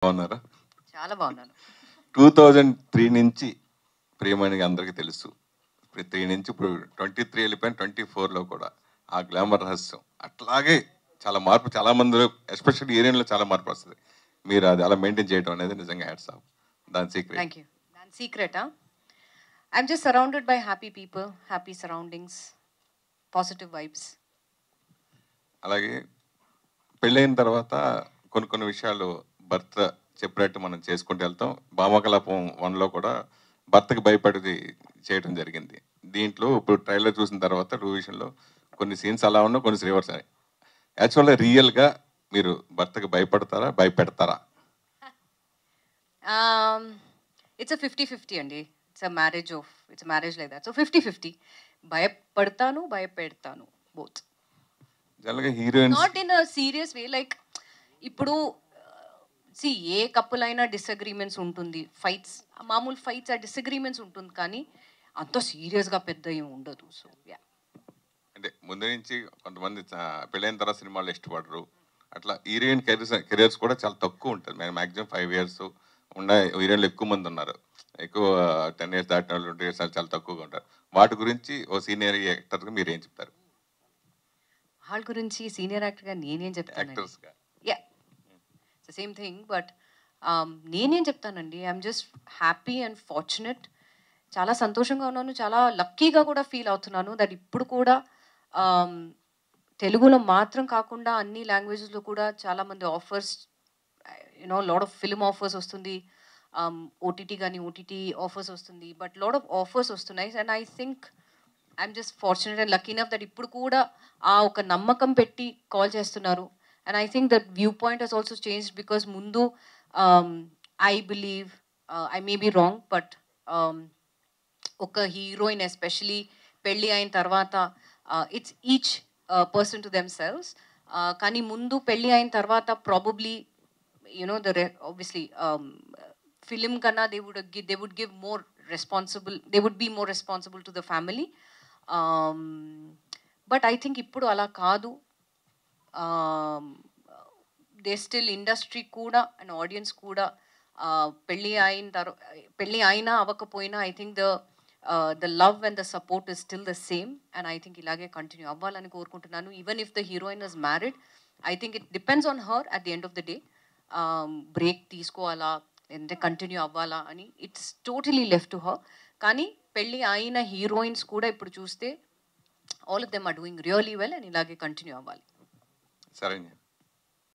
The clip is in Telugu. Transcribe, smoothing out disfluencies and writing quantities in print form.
బాగున్నారా? చాలా బాగున్నాను. 2003 నుంచి ప్రియమణి అందరికీ తెలుసు. ఇప్పుడు 3 నుంచి ఇప్పుడు 23 వెళ్ళిపోయిన 24లో కూడా ఆ గ్లామర్ రహస్యం అట్లాగే చాలా మార్పు, చాలా మందిలో ఎస్పెషల్లీ ఏరియాలో చాలా మార్పు వస్తుంది. మీరు అది అలా మెయింటైన్ చేయడం అనేది నిజంగా హ్యాట్స్ ఆఫ్. దాని సీక్రెట్. Thank you. దాని సీక్రెటా? I'm just surrounded by happy people, happy surroundings, positive vibes. అలాగే పెళ్ళైన తర్వాత కొన్ని కొన్ని విషయాలు భర్త చెప్పినట్టు మనం చేసుకుంటూ వెళ్తాం. భామకలాపం 1లో కూడా భర్తకి భయపడి చేయడం జరిగింది. దీంట్లో ఇప్పుడు ట్రైలర్ చూసిన తర్వాత 2 విషయంలో కొన్ని సీన్స్ అలా ఉన్నా, కొన్ని రివర్స్ అయ్యాయి. యాక్చువల్గా రియల్గా మీరు భర్తకి భయపడతారా, భయపెడతారా? ఇట్స్ 50-50 అండి. It's marriage like that. So 50-50. భయపడతాను, భయపెడతాను, బోత్. జనరల్గా heroines not in a serious way. Like ఇప్పుడు ఏ కపుల్ అయినా డిసగ్రీమెంట్స్ ఉంటుంది, ఫైట్స్, మామూలు ఫైట్స్, ఆ డిసగ్రీమెంట్స్ ఉంటుంది, కానీ అంత సీరియస్గా పెద్ద ఏమి ఉండదు. సో యా, అంటే ముందు నుంచి కొంతమంది పెళ్ళైన తర్వాత సినిమాలు ఇష్టపడరు. అట్లా హీరోయిన్ కెరియర్స్ కూడా చాలా తక్కువ ఉంటుంది. మేము మ్యాక్సిమం 5 years ఉన్న హీరోయిన్లు ఎక్కువ మంది ఉన్నారు. ఎక్కువ 10 years దాటిన వాళ్ళు 20 years చాలా తక్కువగా ఉంటారు. వాటి గురించి ఓ సీనియర్ యాక్టర్గా మీరు ఏం చెప్తారు? వాళ్ళ గురించి సీనియర్ యాక్టర్గా నేనేం చెప్తాను? యాక్టర్స్గా yeah, it's same thing. But నేనేం చెప్తానండి, I'm just happy and fortunate. చాలా సంతోషంగా ఉన్నాను, చాలా లక్కీగా కూడా ఫీల్ అవుతున్నాను దట్ ఇప్పుడు కూడా తెలుగులో మాత్రం కాకుండా అన్ని లాంగ్వేజెస్లో కూడా చాలామంది offers, lot of film offers వస్తుంది, ఓటీటీ కానీ ఓటీటీ ఆఫర్స్ వస్తుంది, బట్ లాడ్ ఆఫ్ ఆఫర్స్ వస్తున్నాయి. And I think I'm just fortunate and lucky enough that ఇప్పుడు కూడా ఆ ఒక నమ్మకం పెట్టి కాల్ చేస్తున్నారు. And I think that view point has also changed because ముందు I believe, I may be wrong, but ఒక హీరోయిన్ ఎస్పెషలీ పెళ్ళి అయిన తర్వాత it's each person to themselves. కానీ ముందు పెళ్ళి అయిన తర్వాత probably obviously film kన్నా they would give more responsible, they would be more responsible to the family. But I think ippudu ala kaadu. They still industry kuda and audience kuda pelli aina avakapoyina, I think the love and the support is still the same, and I think ilage continue avvalani korukuntunnanu. Even if the heroine is married, I think it depends on her at the end of the day. Break తీసుకోవాలా అంటే కంటిన్యూ అవ్వాలా అని it's totally left to her. కానీ పెళ్ళి అయిన హీరోయిన్స్ కూడా ఇప్పుడు చూస్తే all of them are doing really well, and ఇలాగే కంటిన్యూ అవ్వాలి. సరే.